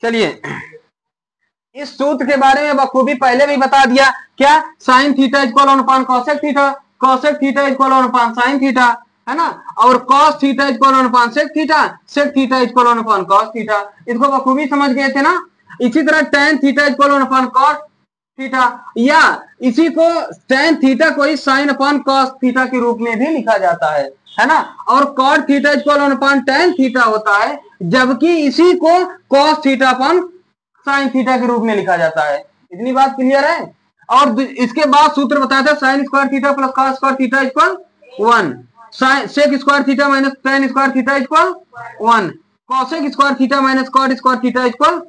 चलिए इस सूत्र के बारे में बखूबी पहले भी बता दिया, क्या sine theta equal one upon cosec theta, cosec theta equal one upon sine theta, है ना, और cos theta equal one upon sec theta, sec theta equal one upon cos theta, इसको बखूबी समझ गए थे ना। इसी तरह tan theta equal one upon cos theta, या इसी को टेन थीटा को ही साइन अपान कॉस थीटा के रूप में भी लिखा जाता है ना, और cot theta equal one upon tan theta होता है, जबकि इसी को cos theta upon sine theta के रूप में लिखा जाता है। इतनी बात क्लियर है। और इसके बाद सूत्र बताया था sine square theta plus cos square theta equal 1, sec square theta minus tan square theta equal 1, cosec square theta minus cot square theta equal.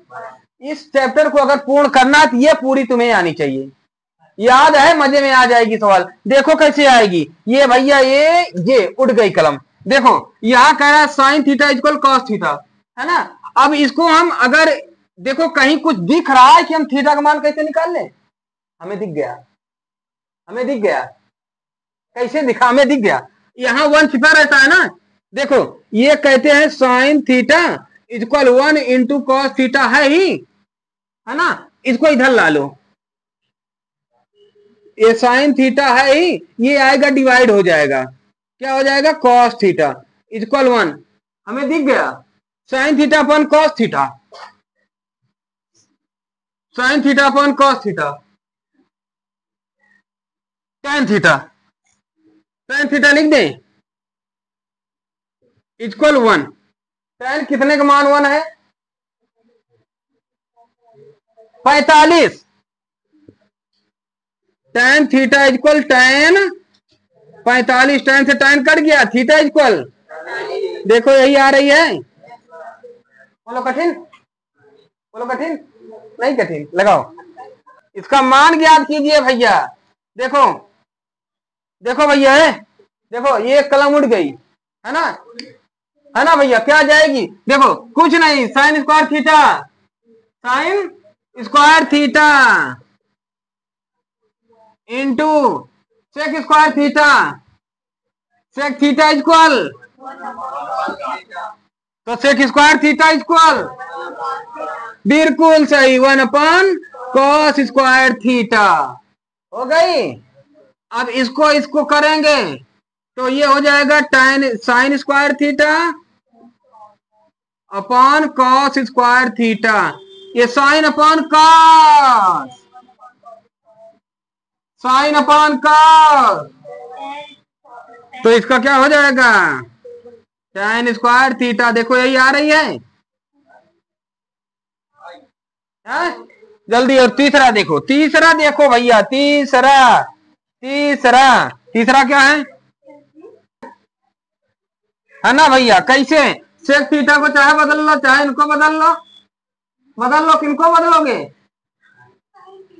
इस चैप्टर को अगर पूर्ण करना है तो ये पूरी तुम्हें आनी चाहिए, याद है, मजे में आ जाएगी। सवाल देखो कैसे आएगी, ये भैया ये उड़ गई कलम। देखो यहां कह रहा है sign theta equal cos theta, है ना। अब इसको हम अगर देखो कहीं कुछ दिख रहा है कि हम थीटा का मान कैसे निकाल लें, हमें दिख गया, हमें दिख गया, कैसे दिखा, हमें दिख गया, यहां 1 छिपा रहता है ना। देखो ये कहते हैं sign theta equal 1 into cos theta है ही, है ना, इसको इधर ला लो, ये साइन थीटा है ही, ये आएगा डिवाइड हो जाएगा, क्या हो जाएगा, कॉस थीटा इक्वल 1, हमें दिख गया, sign theta upon cos theta, sign theta upon cos theta, tan theta, tan theta लिख दें इक्वल 1, टेन कितने का मान 1 है, 45, ten theta equal tan 45, ten से टेन कट गया, थीटा इक्वल, देखो यही आ रही है, बोलो कठिन, बोलो कठिन, नहीं कठिन, लगाओ, इसका मान ज्ञात कीजिए भैया। देखो देखो भैया है, देखो ये कलम उड़ गई, है ना भैया, क्या जाएगी, देखो कुछ नहीं, sine square theta, sine square theta into sec square theta, sec theta equal, तो सेक स्क्वायर थीटा इक्वल, बिल्कुल सही, 1 अपॉन कॉस स्क्वायर थीटा, हो गई। अब इसको करेंगे तो ये हो जाएगा tan sine square theta upon cos square theta, ये sine upon cos, sine upon cos, तो इसका क्या हो जाएगा, टेन स्क्वायर थीटा, देखो यही आ रही है? जल्दी, और तीसरा देखो, तीसरा देखो भैया, तीसरा तीसरा तीसरा क्या है ना भैया, कैसे, सेक थीटा को चाहे बदल लो, चाहे इनको बदल लो, बदल लो, किनको बदलोगे,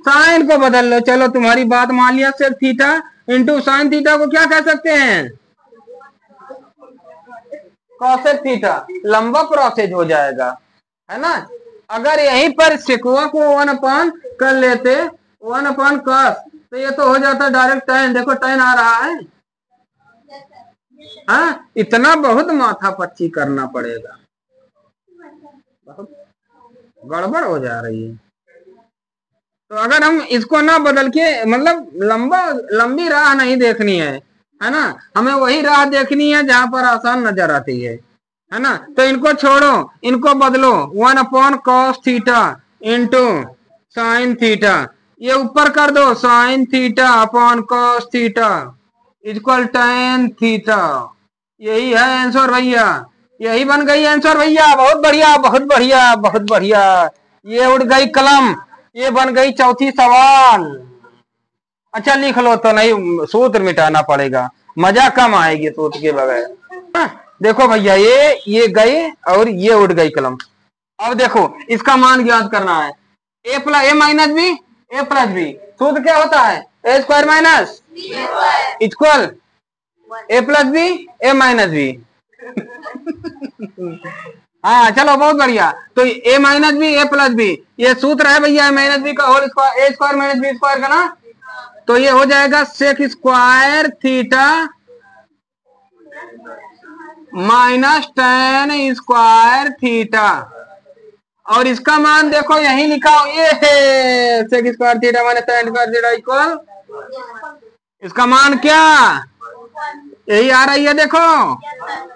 साइन को बदल लो, चलो तुम्हारी बात मान लिया, sec theta into sine theta को क्या कह सकते हैं, कॉसेक थीटा, लंबा प्रोसेस हो जाएगा, है ना। अगर यहीं पर सेकुआ को 1 अपॉन कर लेते, 1 अपॉन कॉस, तो ये तो हो जाता डायरेक्ट टेन, देखो टेन आ रहा है, हाँ, इतना बहुत माथा पच्ची करना पड़ेगा, बहुत गड़बड़ हो जा रही है। तो अगर हम इसको ना बदल के, मतलब लंबी राह नहीं देखनी है ना, हमें वही राह देखनी है जहां पर आसान नजर आती है ना, तो इनको छोड़ो, इनको बदलो, 1 upon cos theta into sine theta, ये ऊपर कर दो, sign theta upon cos theta equal tan theta, यही है आंसर भैया, यही बन गई आंसर भैया, बहुत बढ़िया, बहुत बढ़िया, बहुत बढ़िया, ये उड़ गई कलम, ये बन गई चौथी सवाल। अच्छा लिख लो, तो नहीं सूत्र मिटाना पड़ेगा, मजा कम आएगी सूत्र के बगैर। देखो भैया ये गई और ये उड़ गई कलम। अब देखो इसका मान ज्ञात करना है, A plus A minus B, A plus B, सूत्र क्या होता है, A square minus equal A plus B, A minus B. हाँ चलो बहुत बढ़िया, तो A minus B, A plus B, ये सूत्र है भैया, ए माइनस बी का whole square, A square minus B square का ना, तो ये हो जाएगा sec square theta minus tan square theta, और इसका मान देखो यही लिखा हो, ये है sec square theta minus tan square theta equal, इसका मान क्या यही आ रही है देखो।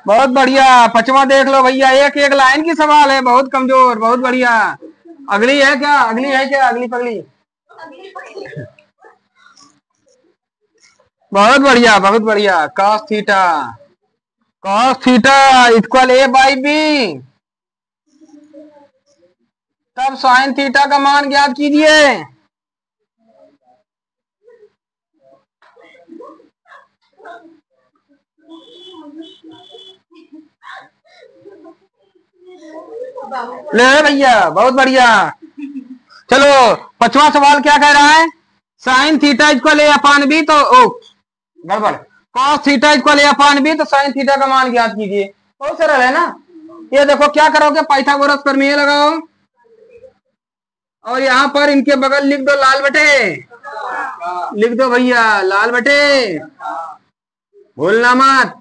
बहुत बढ़िया। पांचवा देख लो भैया, एक एक लाइन की सवाल है, बहुत कमजोर, बहुत बढ़िया। अगली है क्या, अगली है क्या, अगली पगली। बहुत बढ़िया, बहुत बढ़िया। cos theta equal a by B, तब sin थीटा का मान ज्ञात कीजिए। ले भैया, बहुत बढ़िया। चलो पांचवा सवाल क्या कह रहा है, साइन थीटा इक्वल ए अपान बी, तो गड़बड़, cos थीटा इक्वल ए अपान बी, तो साइन थीटा का मान ज्ञात कीजिए। बहुत सरल है ना। ये देखो क्या करोगे, पाइथागोरस प्रमेय लगाओ और यहाँ पर इनके बगल लिख दो लाल बटे, लिख दो भैया लाल बटे, भूलना मत।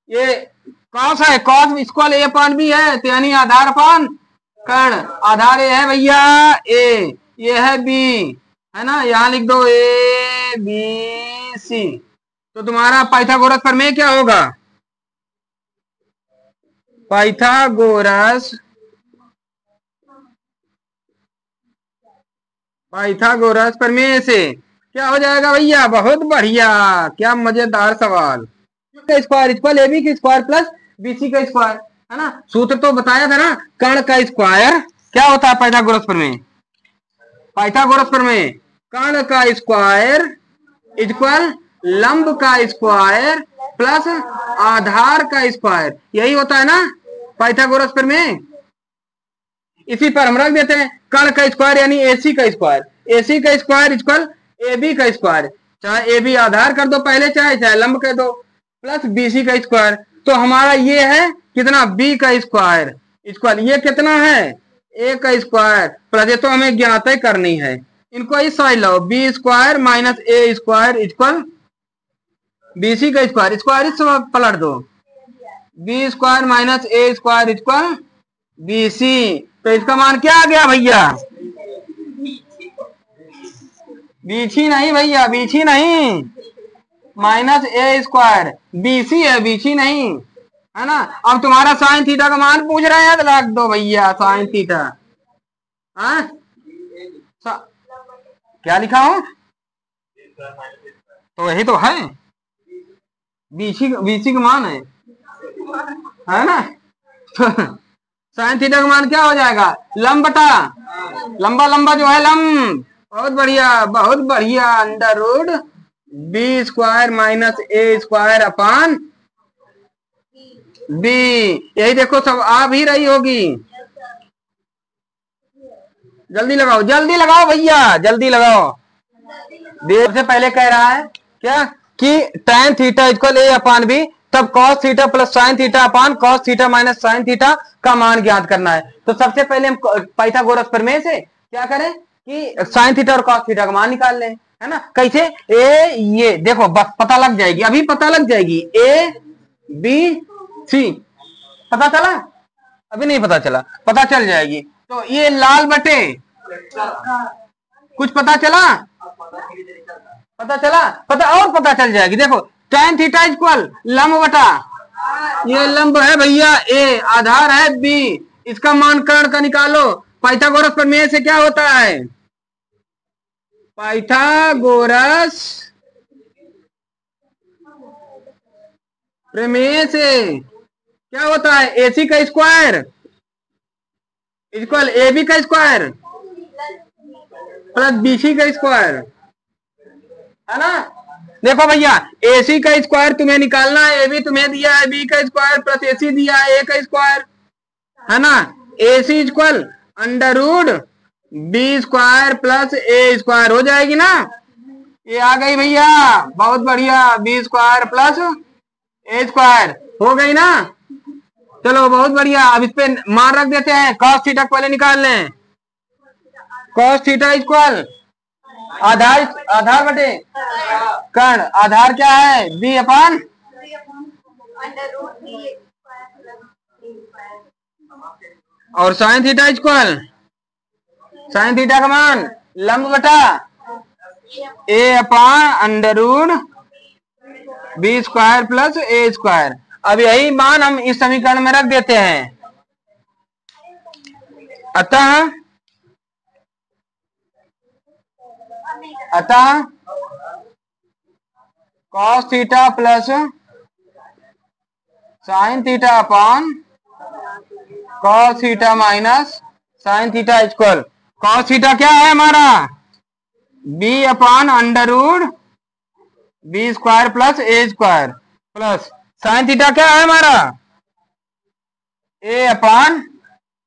ये कॉस है, कॉस इक्वल ए अपान बी है, तो यानी आधार अपान कर्ण। आधार ए है भैया ए, ये है बी, है ना, यहाँ लिख दो ए बी सी। तो तुम्हारा पाइथागोरस प्रमेय क्या होगा, पाइथागोरस प्रमेय से क्या हो जाएगा भैया, बहुत बढ़िया, क्या मजेदार सवाल। का स्क्वायर इक्वल ए बी का स्क्वायर प्लस बीसी का स्क्वायर, है ना। सूत्र तो बताया था ना, कर्ण का स्क्वायर क्या होता है पाइथागोरस प्रमेय, पाइथागोरस प्रमेय कर्ण का स्क्वायर इक्वल लंब का स्क्वायर प्लस आधार का स्क्वायर, यही होता है ना पाइथागोरस प्रमेय। इसी पर हम रख देते हैं कर्ण का स्क्वायर यानी एसी का स्क्वायर, एसी का स्क्वायर इक्वल ए बी का स्क्वायर, चाहे ए बी आधार कर दो पहले, चाहे लंब कर दो, प्लस बीसी का स्क्वायर। तो हमारा ये है कितना, बी का स्क्वायर इक्वल, ये कितना है ए का स्क्वायर प्लस, ये तो हमें ज्ञात करनी है, इनको इस side low, B square minus A square equal BC का स्क्वायर, स्क्वायर इस पलट दो, B square minus A square equal BC. तो इसका मान क्या आ गया भैया, बीसी नहीं भैया, बीसी नहीं, माइनस ए स्क्वायर, बीसी है, बीसी नहीं, है ना। अब तुम्हारा साइन थीटा का मान पूछ रहे हैं, तो रख दो भैया साइन थीटा। हाँ क्या लिखा हो, तो वही तो है, बीसी का मान है ना। साइन थीटा का मान क्या हो जाएगा, लंब बटा लंबा, लंबा जो है लंब, बहुत बढ़िया, बहुत बढ़िया, under root B square minus A square upon B, यही देखो सब आ भी रही होगी। जल्दी लगाओ, जल्दी लगाओ भैया, जल्दी लगाओ। देर से पहले कह रहा है क्या कि tan थीटा इक्वल ए अपान बी, तब cos theta plus sine theta upon cos theta minus sine theta का मान ज्ञात करना है। तो सबसे पहले हम पाइथागोरस प्रमेय से क्या करें कि साइन थीटा और cos थीटा का मान निकाल लें, है ना। कैसे, ए ये देखो बस पता लग जाएगी, अभी पता लग जाएगी, ए बी सी, पता चला, अभी नहीं पता चला, पता चल जाएगी। तो ये लाल बटे कुछ पता चला, पता चला, पता और पता चल जाएगी। देखो tan थीटा इक्वल लंब बटा, ये लंब है भैया ए, आधार है बी, इसका मान कर्ण का निकालो। पाइथागोरस प्रमेय से क्या होता है, पाइथागोरस प्रमेय से क्या होता है, एसी का स्क्वायर इक्वल ए बी का स्क्वायर प्लस बीसी का स्क्वायर, है ना। देखो भैया एसी का स्क्वायर तुम्हें निकालना है, ए बी तुम्हें दिया है बी का स्क्वायर प्लस एसी दिया है ए का स्क्वायर, है ना। AC equal under root B square plus A square हो जाएगी ना, ये आ गई भैया, बहुत बढ़िया, B square plus A square हो गई ना। चलो बहुत बढ़िया, अब इस पे मान रख देते हैं, cos थीटा पहले निकाल लें, cos थीटा इक्वल आधार, आधार बटे कर्ण, आधार क्या है बी अपान, और sine theta equal sine theta का मान लंब बटा A upon under root B square plus A square. अब यही मान हम इस समीकरण में रख देते हैं। अतः cos theta plus sine theta upon cos theta minus sine theta equal cos theta क्या है हमारा B upon under root B square plus A square plus sine theta क्या है हमारा A upon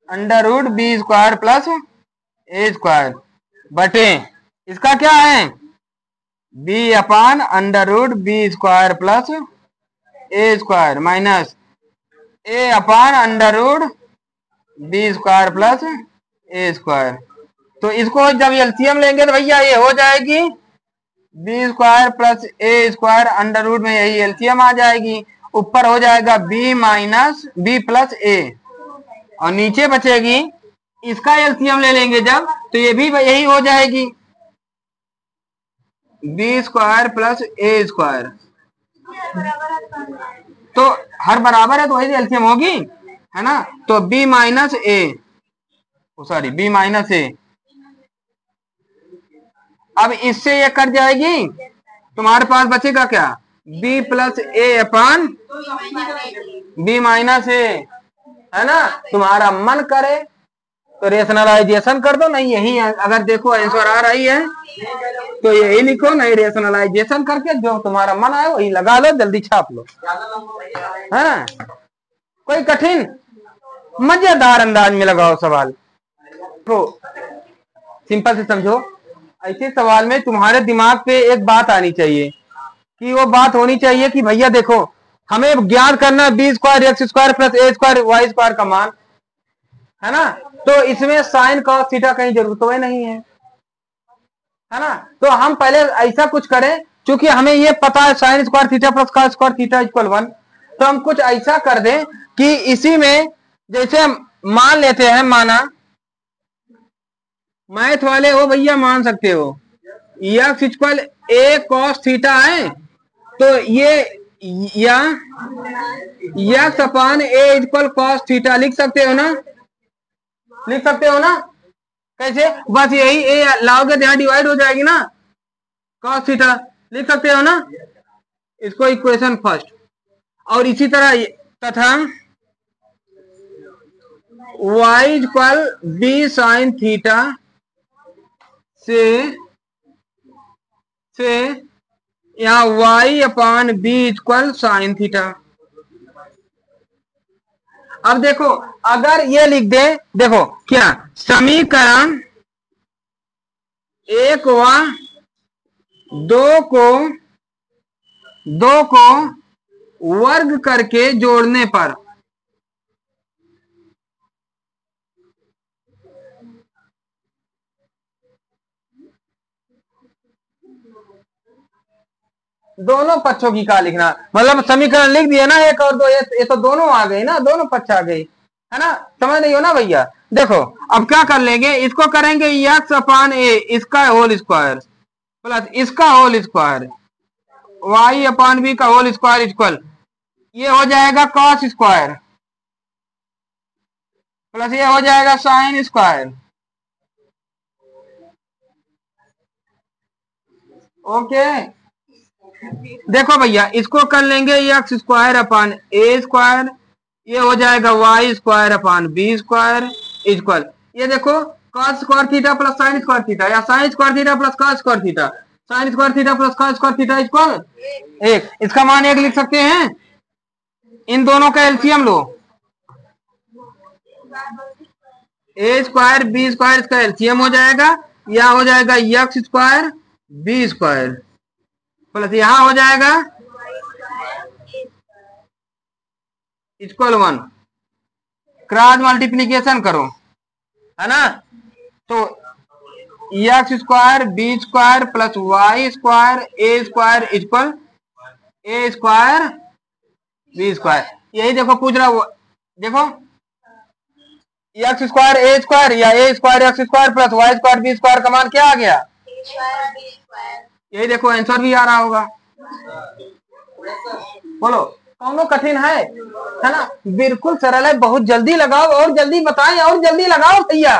under root B square plus A square बटे इसका क्या है B upon under root B square plus A square minus A upon under root B square plus A square. तो इसको जब एलसीएम लेंगे तो भैया ये हो जाएगी B square plus A square under root में यही एलसीएम आ जाएगी। ऊपर हो जाएगा बी माइनस बी प्लस ए और नीचे बचेगी इसका एलसीएम ले लेंगे जब तो ये भी यही हो जाएगी B square plus A square. तो हर बराबर है तो वही एलसीएम होगी है ना। तो बी माइनस ए सॉरी बी माइनस ए अब इससे ये कट जाएगी तुम्हारे पास बचेगा क्या बी प्लस ए अपान बी माइनस ए है ना। तुम्हारा मन करे तो रेशनलाइजेशन कर दो नहीं यही अगर देखो आंसर आ रही है तो यही लिखो नहीं रेशनलाइजेशन करके जो तुम्हारा मन आए वही लगा लो जल्दी छाप लो है ना। कोई कठिन मजेदार अंदाज में लगाओ सवाल तो सिंपल से समझो। ऐसे सवाल में तुम्हारे दिमाग पे एक बात आनी चाहिए कि वो बात होनी चाहिए कि भैया देखो हमें ज्ञात करना B square X square plus A square Y square का मान है ना। तो इसमें साइन कॉस थीटा कहीं जरूरत तो नहीं है ना। तो हम पहले ऐसा कुछ करें क्योंकि हमें ये पता है sign square theta plus cos square theta equal 1। तो हम कुछ ऐसा कर दें कि इसी में जैसे मान लेते हैं माना मैथ वाले हो भैया मान सकते हो एक्स इक्वल ए कॉस थीटा है तो ये या एक्स अपान ए इक्वल कॉस थीटा लिख सकते हो ना कैसे बस यही ए लाओगे तो यहां डिवाइड हो जाएगी ना कॉस थीटा लिख सकते हो ना इसको इक्वेशन फर्स्ट। और इसी तरह तथा y equal B sine theta से यहाँ y upon B equal sine theta. अब देखो अगर ये लिख दे देखो क्या समीकरण 1 व 2 को वर्ग करके जोड़ने पर दोनों पक्षों की का लिखना मतलब समीकरण लिख दिया ना 1 और 2 ये तो दोनों आ गई ना दोनों पक्ष आ गई है ना। समझ रही हो ना भैया। देखो अब क्या कर लेंगे इसको करेंगे एक्स अपान ए इसका होल स्क्वायर प्लस इसका होल स्क्वायर वाई अपान बी का होल स्क्वायर इक्वल ये हो जाएगा कॉस स्क्वायर प्लस ये हो जाएगा साइन स्क्वायर। ओके देखो भैया इसको कर लेंगे X square upon A square ये हो जाएगा Y square upon B square equal ये देखो cos square theta plus sine square theta या sine square theta plus cos square theta sine square theta plus cos square theta equal 1 इसका मान 1 लिख सकते हैं। इन दोनों का एलसीएम लो ए स्क्वायर बी स्क्वायर इसका एलसीएम हो जाएगा या हो जाएगा X square B square plus यहां हो जाएगा इक्वल 1 क्रॉस मल्टीप्लीकेशन करो है ना। तो X square B square plus Y square A square equal A square B square. यही देखो पूछ रहा देखो एक्स स्क्वायर ए स्क्वायर या A square X square plus Y square B square का मान क्या आ गया? ये देखो आंसर भी आ रहा होगा। बोलो दोनों कठिन है ना? बिल्कुल सरल है, बहुत जल्दी लगाओ और जल्दी बताएं और जल्दी लगाओ भैया।